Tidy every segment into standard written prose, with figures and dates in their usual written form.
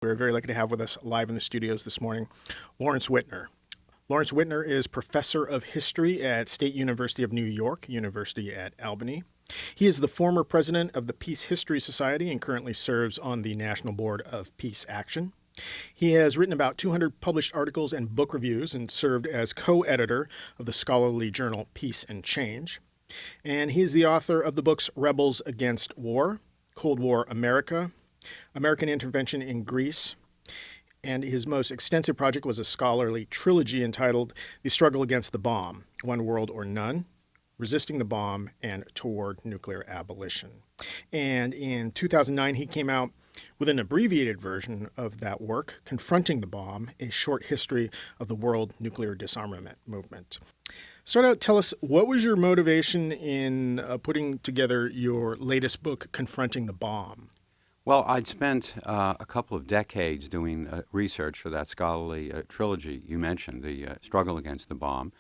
We're very lucky to have with us live in the studios this morning Lawrence Whitner. Lawrence Whitner is professor of history at State University of New York, University at Albany. He is the former president of the Peace History Society and currently serves on the National Board of Peace Action. He has written about 200 published articles and book reviews and served as co-editor of the scholarly journal Peace and Change. And he is the author of the books Rebels Against War, Cold War America, American Intervention in Greece, and his most extensive project was a scholarly trilogy entitled The Struggle Against the Bomb, One World or None, Resisting the Bomb, and Toward Nuclear Abolition. And in 2009, he came out with an abbreviated version of that work, Confronting the Bomb, A Short History of the World Nuclear Disarmament Movement. Start out, tell us, what was your motivation in putting together your latest book, Confronting the Bomb? Well, I'd spent a couple of decades doing research for that scholarly trilogy you mentioned, The Struggle Against the Bomb.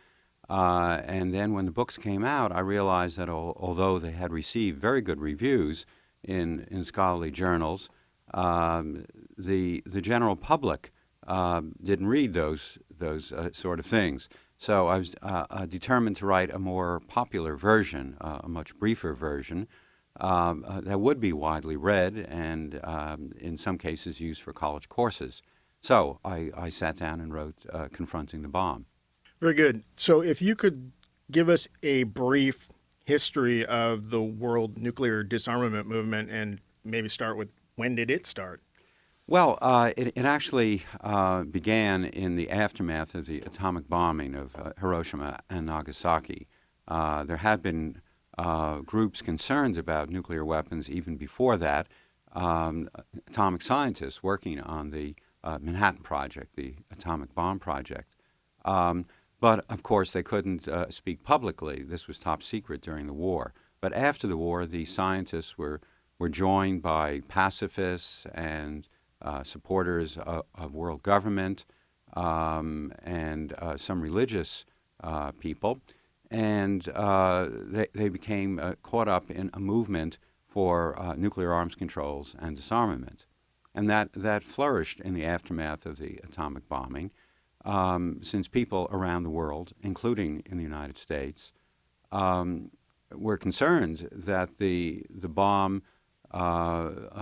And then when the books came out, I realized that although they had received very good reviews in scholarly journals, the general public didn't read those sort of things. So I was determined to write a more popular version, a much briefer version, that would be widely read and in some cases used for college courses. So I sat down and wrote Confronting the Bomb. Very good. So if you could give us a brief history of the world nuclear disarmament movement and maybe start with when did it start? Well, it actually began in the aftermath of the atomic bombing of Hiroshima and Nagasaki. There had been groups concerned about nuclear weapons even before that, atomic scientists working on the Manhattan Project, the atomic bomb project. But, of course, they couldn't speak publicly. This was top secret during the war. But after the war, the scientists were joined by pacifists and supporters of world government and some religious people. And they became caught up in a movement for nuclear arms controls and disarmament. And that flourished in the aftermath of the atomic bombing, since people around the world, including in the United States, were concerned that the bomb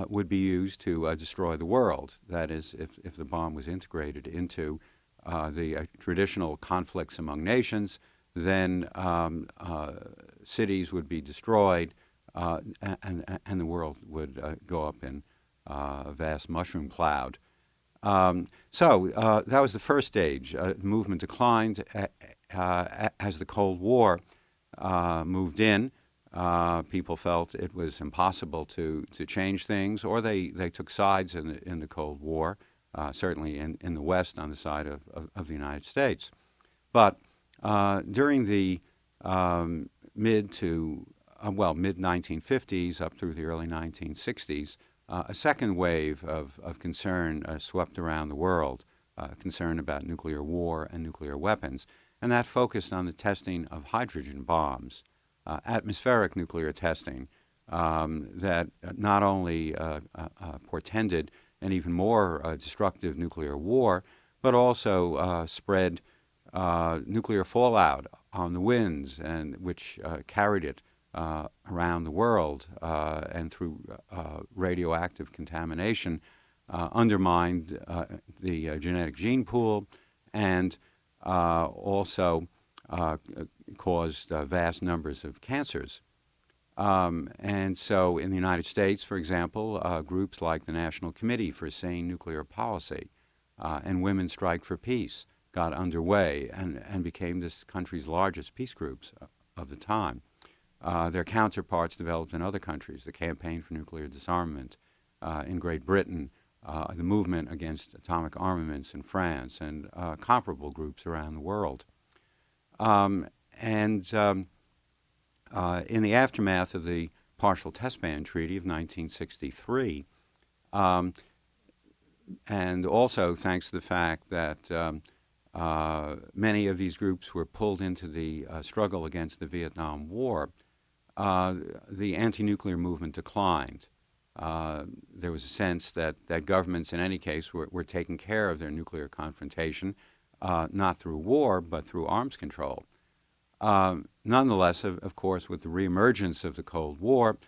would be used to destroy the world. That is, if the bomb was integrated into the traditional conflicts among nations, then cities would be destroyed, and the world would go up in a vast mushroom cloud. So that was the first stage. The movement declined as the Cold War moved in. People felt it was impossible to change things, or they took sides in the Cold War, certainly in the West on the side of the United States. But during the mid-1950s up through the early 1960s, a second wave of concern swept around the world, concern about nuclear war and nuclear weapons, and that focused on the testing of hydrogen bombs, atmospheric nuclear testing that not only portended an even more destructive nuclear war, but also spread nuclear fallout on the winds, and which carried it around the world and through radioactive contamination undermined the genetic gene pool and also caused vast numbers of cancers. And so in the United States, for example, groups like the National Committee for Sane Nuclear Policy and Women's Strike for Peace got underway and became this country's largest peace groups of the time. Their counterparts developed in other countries, the Campaign for Nuclear Disarmament in Great Britain, the movement against atomic armaments in France, and comparable groups around the world. In the aftermath of the Partial Test Ban Treaty of 1963, and also thanks to the fact that many of these groups were pulled into the struggle against the Vietnam War, the anti-nuclear movement declined. There was a sense that governments, in any case, were taking care of their nuclear confrontation, not through war, but through arms control. Nonetheless, of course, with the reemergence of the Cold War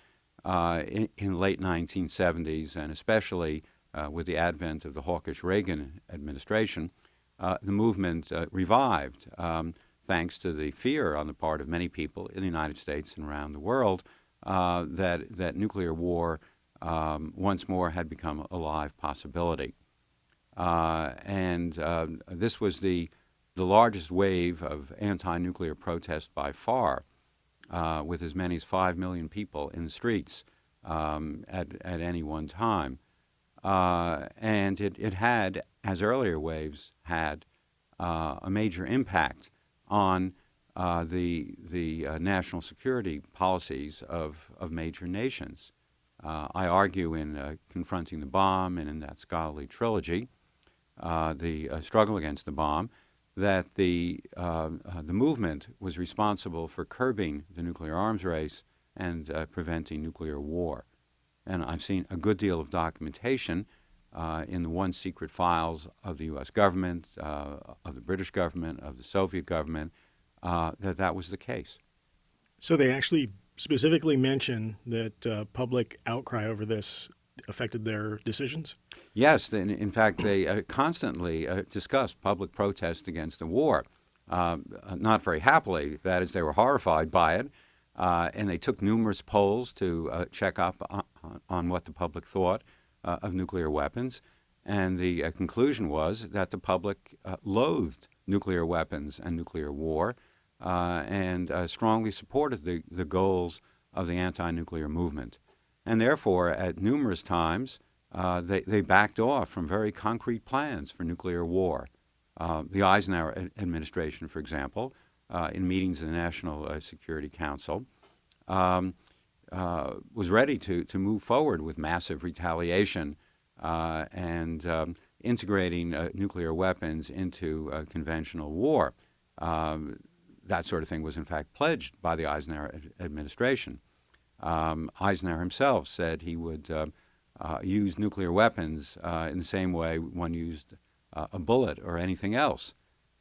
in late 1970s, and especially with the advent of the hawkish Reagan administration, the movement revived, thanks to the fear on the part of many people in the United States and around the world that nuclear war once more had become a live possibility. And this was the largest wave of anti-nuclear protest by far, with as many as 5 million people in the streets at any one time. And it had, as earlier waves had, a major impact on the national security policies of major nations. I argue in Confronting the Bomb and in that scholarly trilogy, the struggle against the bomb, that the movement was responsible for curbing the nuclear arms race and preventing nuclear war. And I've seen a good deal of documentation in the one secret files of the U.S. government, of the British government, of the Soviet government, that was the case. So they actually specifically mention that public outcry over this affected their decisions? Yes, in fact, they constantly discussed public protest against the war, not very happily. That is, they were horrified by it, and they took numerous polls to check up on what the public thought of nuclear weapons. And the conclusion was that the public loathed nuclear weapons and nuclear war and strongly supported the goals of the anti-nuclear movement. And therefore, at numerous times, they backed off from very concrete plans for nuclear war. The Eisenhower administration, for example, in meetings of the National Security Council, was ready to move forward with massive retaliation and integrating nuclear weapons into conventional war. That sort of thing was, in fact, pledged by the Eisenhower administration. Eisenhower himself said he would use nuclear weapons in the same way one used a bullet or anything else.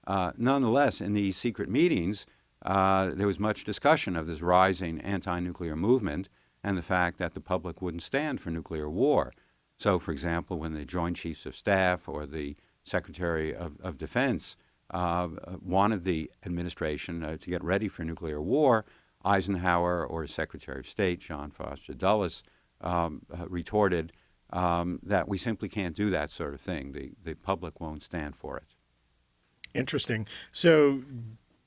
Nonetheless, in these secret meetings, there was much discussion of this rising anti-nuclear movement and the fact that the public wouldn't stand for nuclear war. So, for example, when the Joint Chiefs of Staff or the Secretary of Defense wanted the administration to get ready for nuclear war, Eisenhower or Secretary of State John Foster Dulles retorted that we simply can't do that sort of thing. The public won't stand for it. Interesting. So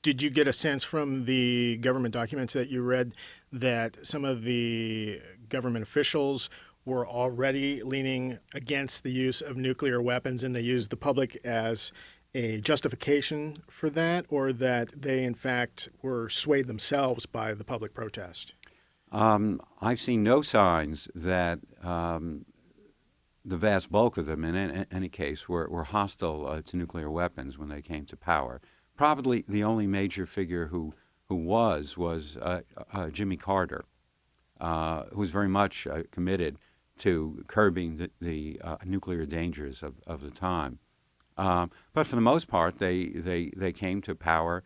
did you get a sense from the government documents that you read that some of the government officials were already leaning against the use of nuclear weapons and they used the public as a justification for that, or that they, in fact, were swayed themselves by the public protest? I've seen no signs that the vast bulk of them, in any case, were hostile to nuclear weapons when they came to power. Probably the only major figure who was Jimmy Carter, who was very much committed to curbing the nuclear dangers of the time. But for the most part, they came to power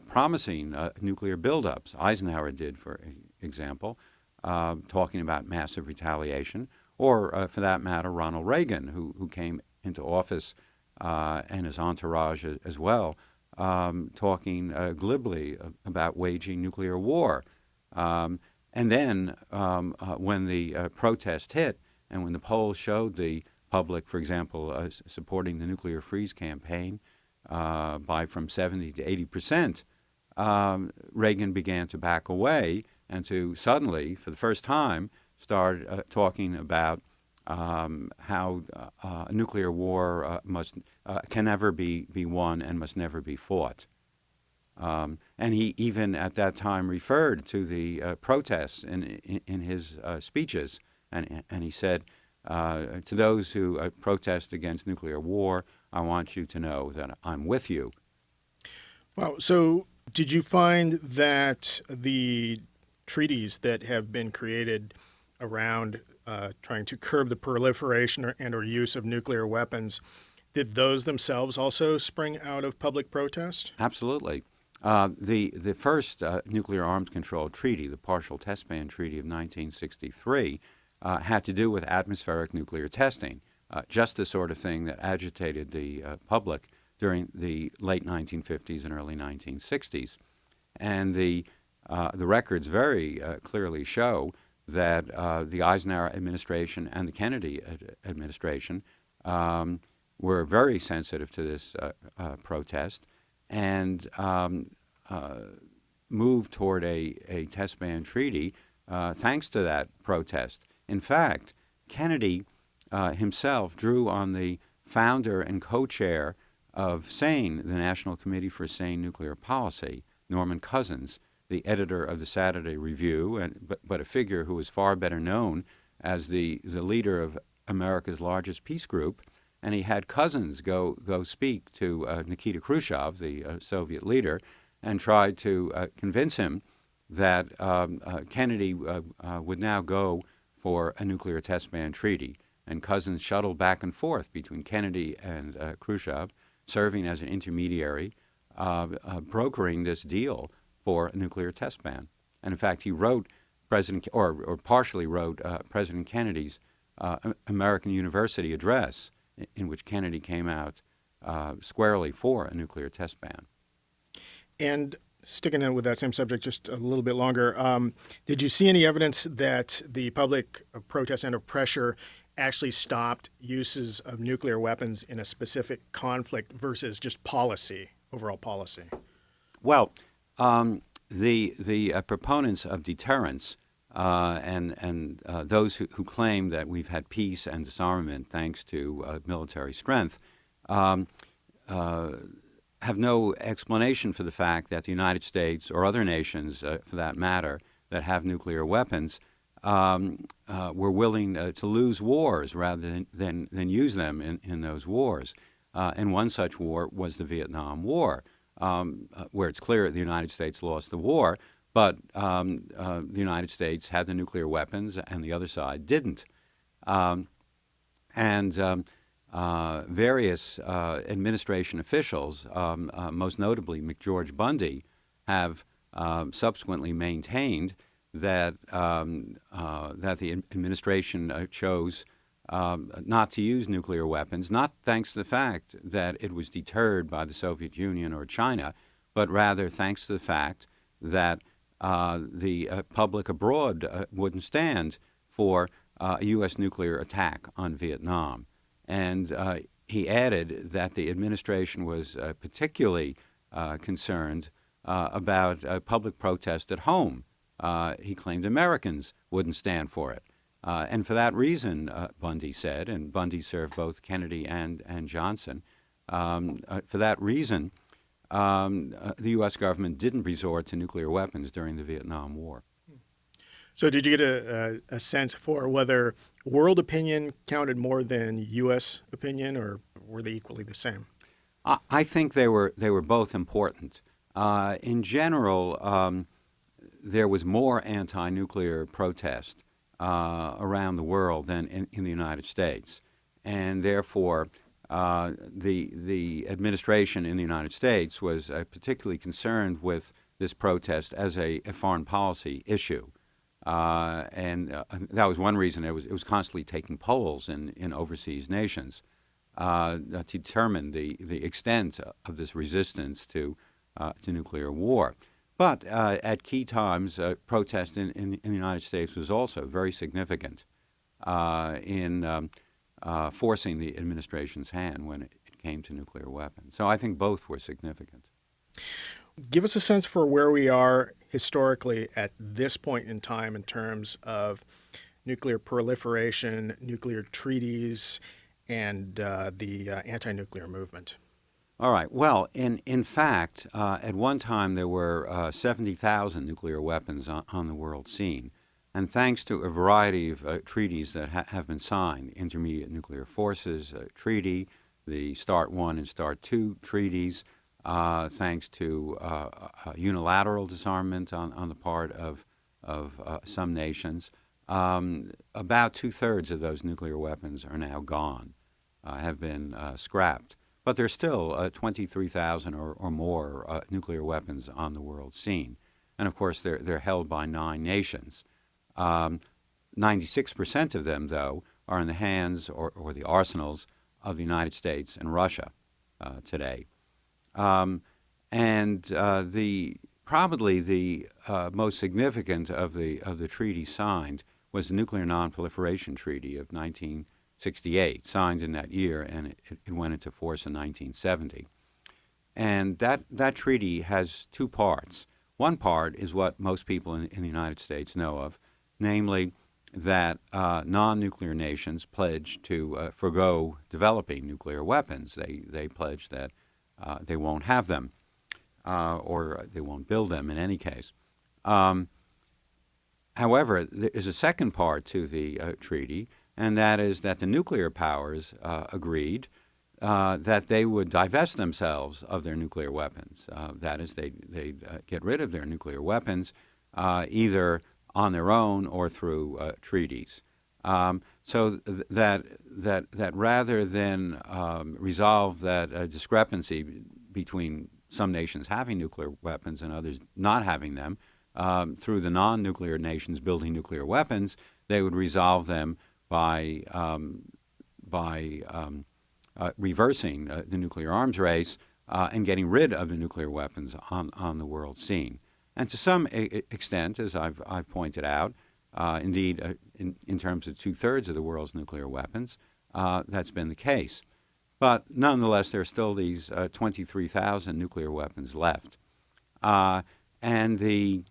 promising nuclear buildups. Eisenhower did, for example, talking about massive retaliation, or for that matter, Ronald Reagan, who came into office and his entourage as well, talking glibly about waging nuclear war. And then when the protest hit and when the polls showed the public, for example, supporting the nuclear freeze campaign by from 70 to 80%, Reagan began to back away and to suddenly, for the first time, start talking about how nuclear war can never be won and must never be fought. And he even at that time referred to the protests in his speeches, and he said, to those who protest against nuclear war, I want you to know that I'm with you. Wow. So did you find that the treaties that have been created around trying to curb the proliferation and or use of nuclear weapons. Did those themselves also spring out of public protest? Absolutely. The first nuclear arms control treaty, the Partial Test Ban Treaty of 1963, had to do with atmospheric nuclear testing, just the sort of thing that agitated the public during the late 1950s and early 1960s. And the records very clearly show that the Eisenhower administration and the Kennedy administration were very sensitive to this protest and moved toward a test ban treaty thanks to that protest. In fact, Kennedy himself drew on the founder and co-chair of SANE, the National Committee for Sane Nuclear Policy, Norman Cousins, the editor of the Saturday Review, but a figure who was far better known as the leader of America's largest peace group. And he had Cousins go speak to Nikita Khrushchev, the Soviet leader, and tried to convince him that Kennedy would now go for a nuclear test ban treaty. And Cousins shuttled back and forth between Kennedy and Khrushchev, serving as an intermediary, brokering this deal for a nuclear test ban. And in fact, he wrote or partially wrote President Kennedy's American University address, in which Kennedy came out squarely for a nuclear test ban. And sticking in with that same subject just a little bit longer, did you see any evidence that the public protest and pressure actually stopped uses of nuclear weapons in a specific conflict versus just policy, overall policy? Well, the proponents of deterrence and those who claim that we've had peace and disarmament thanks to military strength have no explanation for the fact that the United States or other nations, for that matter, that have nuclear weapons were willing to lose wars rather than use them in those wars. And one such war was the Vietnam War, where it's clear the United States lost the war, but the United States had the nuclear weapons and the other side didn't. Various administration officials, most notably McGeorge Bundy, have subsequently maintained that the administration chose not to use nuclear weapons, not thanks to the fact that it was deterred by the Soviet Union or China, but rather thanks to the fact that the public abroad wouldn't stand for a U.S. nuclear attack on Vietnam. And he added that the administration was particularly concerned about public protest at home. He claimed Americans wouldn't stand for it. And for that reason, Bundy said, and Bundy served both Kennedy and Johnson, for that reason, the U.S. government didn't resort to nuclear weapons during the Vietnam War. So did you get a sense for whether world opinion counted more than U.S. opinion, or were they equally the same? I think they were both important. In general, there was more anti-nuclear protest around the world than in the United States, and therefore the administration in the United States was particularly concerned with this protest as a foreign policy issue. And that was one reason it was constantly taking polls in overseas nations to determine the extent of this resistance to nuclear war. But at key times, protest in the United States was also very significant in forcing the administration's hand when it came to nuclear weapons. So I think both were significant. Give us a sense for where we are historically at this point in time in terms of nuclear proliferation, nuclear treaties, and the anti-nuclear movement. All right. Well, in fact, at one time there were 70,000 nuclear weapons on the world scene. And thanks to a variety of treaties that have been signed, Intermediate Nuclear Forces Treaty, the START I and START II treaties, thanks to unilateral disarmament on the part of some nations, About two-thirds of those nuclear weapons are now gone, have been scrapped. But there's still 23,000 or more nuclear weapons on the world scene. And of course, they're held by 9 nations. 96% of them, though, are in the hands or the arsenals of the United States and Russia today. And probably the most significant of the treaties signed was the Nuclear Non-Proliferation Treaty of 1968, signed in that year, and it went into force in 1970. And that treaty has 2 parts. One part is what most people in the United States know of, namely that non-nuclear nations pledge to forgo developing nuclear weapons. They pledge that they won't have them, or they won't build them in any case. However, there is a second part to the treaty, and that is that the nuclear powers agreed that they would divest themselves of their nuclear weapons. That is, they'd get rid of their nuclear weapons either on their own or through treaties. So that rather than resolve that discrepancy between some nations having nuclear weapons and others not having them, through the non-nuclear nations building nuclear weapons, they would resolve them by reversing the nuclear arms race and getting rid of the nuclear weapons on the world scene. And to some extent, as I've pointed out, indeed, in terms of two-thirds of the world's nuclear weapons, that's been the case. But nonetheless, there are still these 23,000 nuclear weapons left. And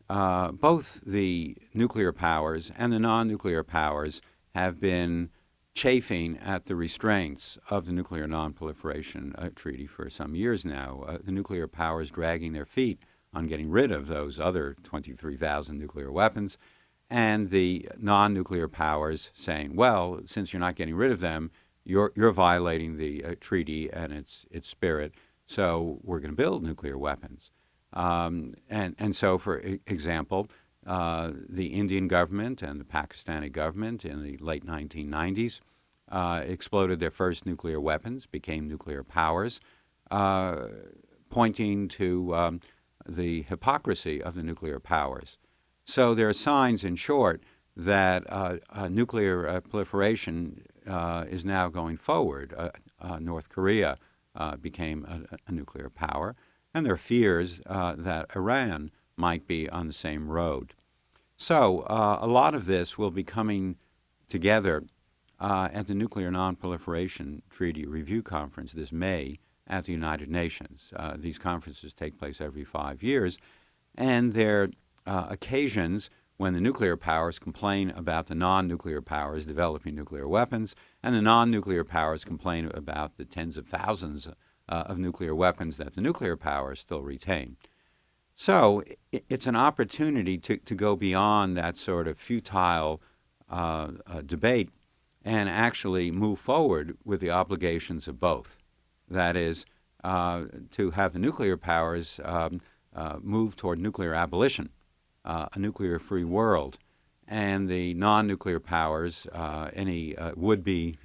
both the nuclear powers and the non-nuclear powers have been chafing at the restraints of the Nuclear Non-Proliferation Treaty for some years now. The nuclear powers dragging their feet on getting rid of those other 23,000 nuclear weapons, and the non-nuclear powers saying, well, since you're not getting rid of them, you're violating the treaty and its spirit, so we're going to build nuclear weapons. And so, for example, the Indian government and the Pakistani government in the late 1990s exploded their first nuclear weapons, became nuclear powers, pointing to the hypocrisy of the nuclear powers. So there are signs, in short, that nuclear proliferation is now going forward. North Korea became a nuclear power, and there are fears that Iran might be on the same road. So a lot of this will be coming together at the Nuclear Non-Proliferation Treaty Review Conference this May at the United Nations. These conferences take place every 5 years, and they're occasions when the nuclear powers complain about the non-nuclear powers developing nuclear weapons, and the non-nuclear powers complain about the tens of thousands of nuclear weapons that the nuclear powers still retain. So it's an opportunity to go beyond that sort of futile debate and actually move forward with the obligations of both. That is, to have the nuclear powers move toward nuclear abolition, a nuclear-free world, and the non-nuclear powers, any would-be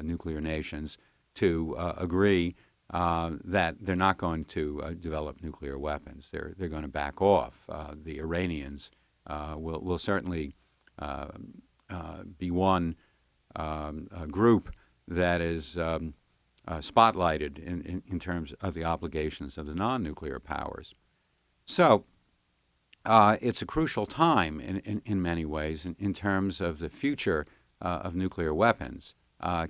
nuclear nations, to agree that they're not going to develop nuclear weapons. They're going to back off. The Iranians will certainly be one group that is spotlighted in terms of the obligations of the non-nuclear powers. So it's a crucial time in many ways in terms of the future of nuclear weapons.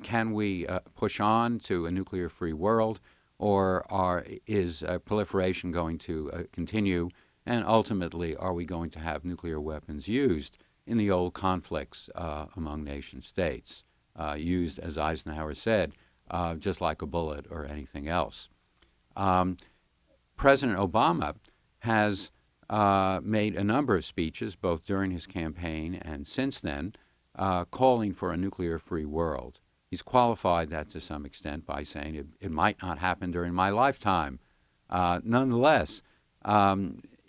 Can we push on to a nuclear-free world, or is proliferation going to continue, and ultimately are we going to have nuclear weapons used in the old conflicts among nation states, used, as Eisenhower said, just like a bullet or anything else? President Obama has made a number of speeches, both during his campaign and since then, calling for a nuclear-free world. He's qualified that to some extent by saying it might not happen during my lifetime. Nonetheless,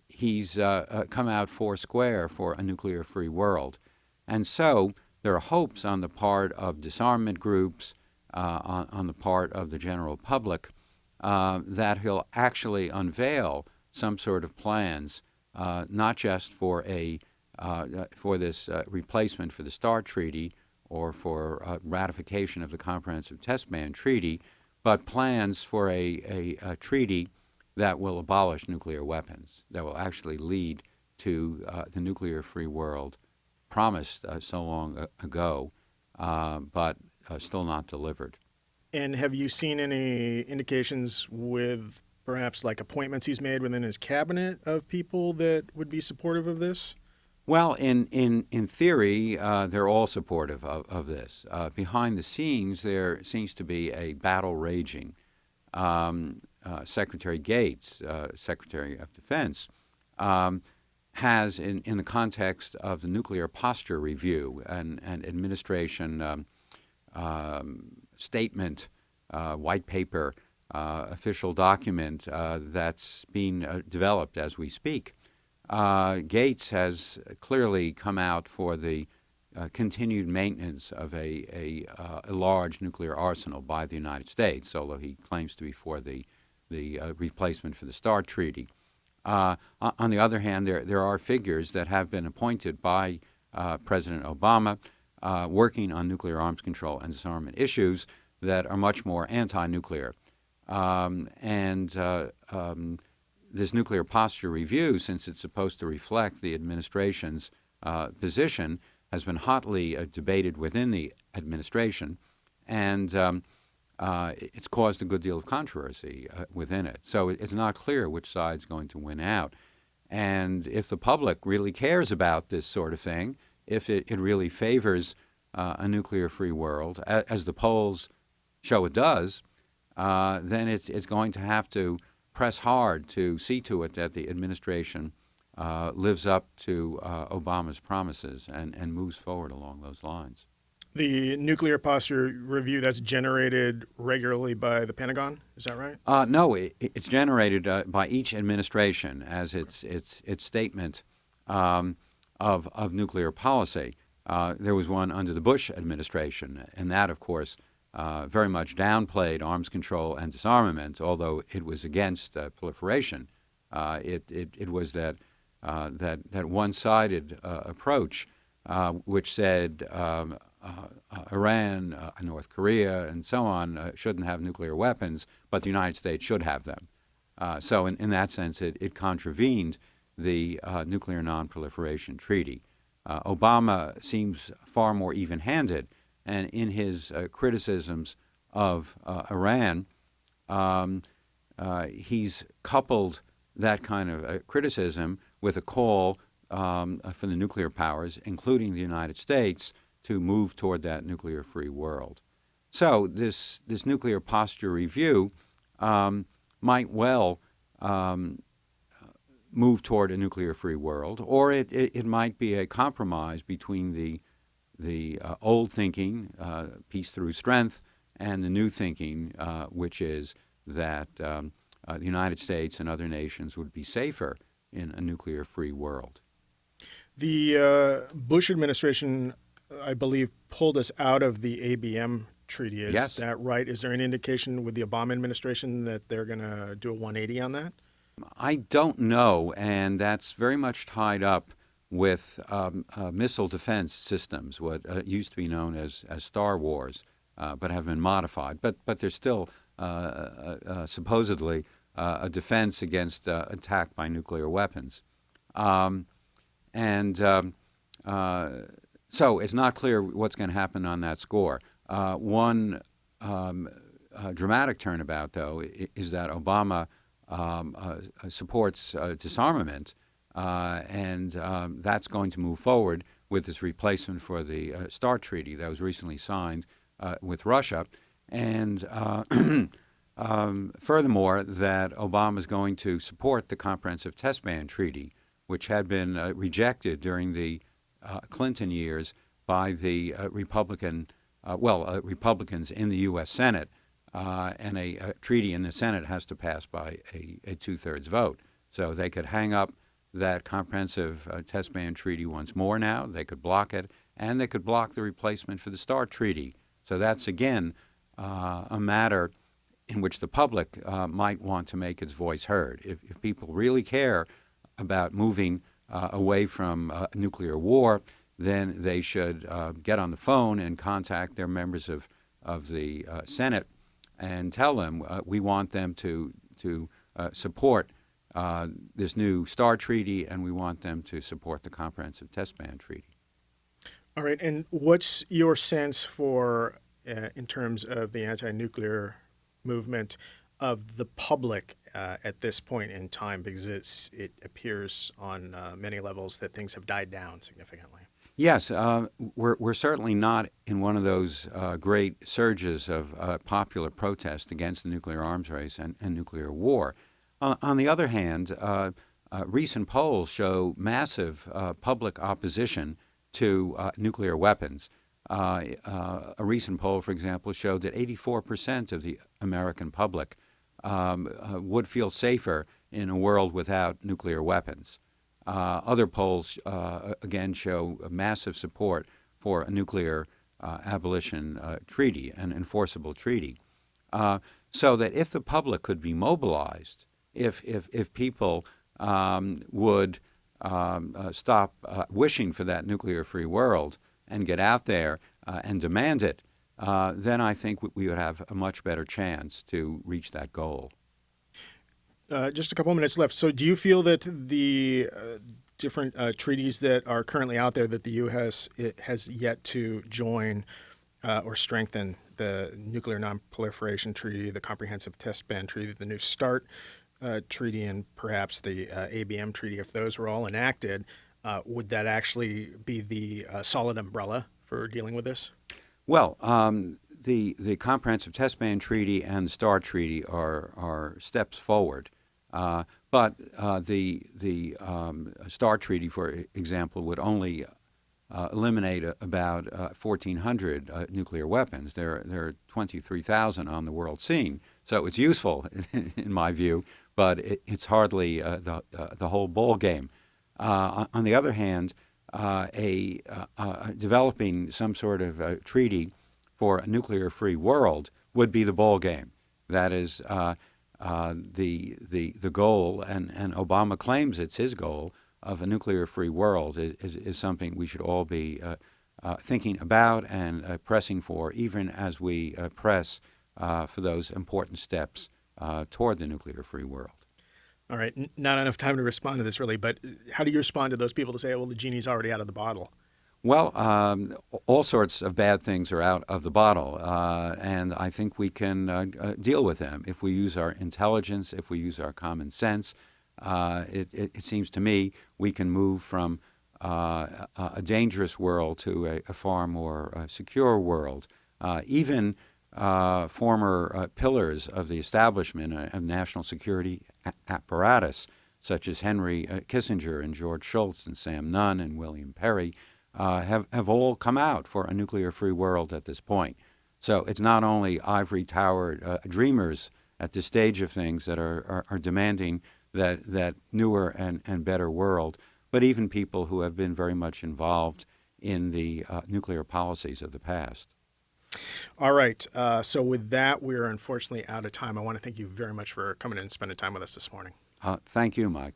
he's come out four square for a nuclear-free world. And so there are hopes on the part of disarmament groups, on the part of the general public, that he'll actually unveil some sort of plans, not just for this replacement for the START Treaty or for ratification of the Comprehensive Test Ban Treaty, but plans for a treaty that will abolish nuclear weapons, that will actually lead to the nuclear-free world promised so long ago, but still not delivered. And have you seen any indications with perhaps like appointments he's made within his cabinet of people that would be supportive of this? Well, in theory, they're all supportive of this. Behind the scenes, there seems to be a battle raging. Secretary Gates, Secretary of Defense, has, in the context of the Nuclear Posture Review, an administration statement, white paper, official document that's being developed as we speak. Gates has clearly come out for the continued maintenance of a large nuclear arsenal by the United States, although he claims to be for the replacement for the START Treaty. On the other hand, there are figures that have been appointed by President Obama working on nuclear arms control and disarmament issues that are much more anti-nuclear. This nuclear posture review, since it's supposed to reflect the administration's position, has been hotly debated within the administration, and it's caused a good deal of controversy within it. So it's not clear which side's going to win out. And if the public really cares about this sort of thing, if it really favors a nuclear-free world, as the polls show it does, then it's going to have to press hard to see to it that the administration lives up to Obama's promises and moves forward along those lines. The nuclear posture review that's generated regularly by the Pentagon, is that right? No, it's generated by each administration as its statement of nuclear policy. There was one under the Bush administration, and that, of course, very much downplayed arms control and disarmament, although it was against proliferation. It was that one-sided approach, which said Iran, North Korea, and so on shouldn't have nuclear weapons, but the United States should have them. So in that sense, it contravened the Nuclear Non-Proliferation Treaty. Obama seems far more even-handed, and in his criticisms of Iran, he's coupled that kind of criticism with a call for the nuclear powers, including the United States, to move toward that nuclear-free world. So this nuclear posture review might well move toward a nuclear-free world, or it might be a compromise between the old thinking, peace through strength, and the new thinking, which is that the United States and other nations would be safer in a nuclear-free world. The Bush administration, I believe, pulled us out of the ABM treaty. Is that right? Is there an indication with the Obama administration that they're going to do a 180 on that? I don't know, and that's very much tied up with missile defense systems, what used to be known as Star Wars, but have been modified. But there's still supposedly a defense against attack by nuclear weapons. So it's not clear what's going to happen on that score. One dramatic turnabout, though, is that Obama supports disarmament, and that's going to move forward with this replacement for the START Treaty that was recently signed with Russia. And furthermore, that Obama is going to support the Comprehensive Test Ban Treaty, which had been rejected during the Clinton years by the Republicans in the U.S. Senate, and a treaty in the Senate has to pass by a two-thirds vote. So they could hang up that Comprehensive Test Ban Treaty once more now. They could block it, and they could block the replacement for the START treaty. So that's, again, a matter in which the public might want to make its voice heard. If people really care about moving away from nuclear war, then they should get on the phone and contact their members of the Senate and tell them we want them to support this new START treaty, and we want them to support the Comprehensive Test Ban Treaty. All right, and what's your sense for, in terms of the anti-nuclear movement, of the public at this point in time? Because it appears on many levels that things have died down significantly. Yes, we're certainly not in one of those great surges of popular protest against the nuclear arms race and nuclear war. On the other hand, recent polls show massive public opposition to nuclear weapons. A recent poll, for example, showed that 84% of the American public would feel safer in a world without nuclear weapons. Other polls, again, show massive support for a nuclear abolition treaty, an enforceable treaty. So that if the public could be mobilized, if people would stop wishing for that nuclear-free world and get out there and demand it, then I think we would have a much better chance to reach that goal. Just a couple of minutes left. So do you feel that the different treaties that are currently out there that the U.S. has yet to join or strengthen, the Nuclear Non-Proliferation Treaty, the Comprehensive Test Ban Treaty, the new START Treaty, and perhaps the ABM Treaty, if those were all enacted, would that actually be the solid umbrella for dealing with this? Well, the Comprehensive Test Ban Treaty and the START Treaty are steps forward. But the START Treaty, for example, would only eliminate about 1,400 nuclear weapons. There are 23,000 on the world scene. So it's useful, in my view, but it's hardly the whole ball game. On the other hand, developing some sort of treaty for a nuclear-free world would be the ball game. That is the goal, and Obama claims it's his goal, of a nuclear-free world is something we should all be thinking about and pressing for, even as we press for those important steps toward the nuclear-free world. All right, not enough time to respond to this, really, but how do you respond to those people that say, well, the genie's already out of the bottle? Well, all sorts of bad things are out of the bottle, and I think we can deal with them if we use our intelligence, if we use our common sense. It seems to me we can move from a dangerous world to a far more secure world. Even former pillars of the establishment of national security apparatus, such as Henry Kissinger and George Shultz and Sam Nunn and William Perry, have all come out for a nuclear-free world at this point. So it's not only ivory tower dreamers at this stage of things that are demanding that newer and better world, but even people who have been very much involved in the nuclear policies of the past. All right. So with that, we're unfortunately out of time. I want to thank you very much for coming in and spending time with us this morning. Thank you, Mike.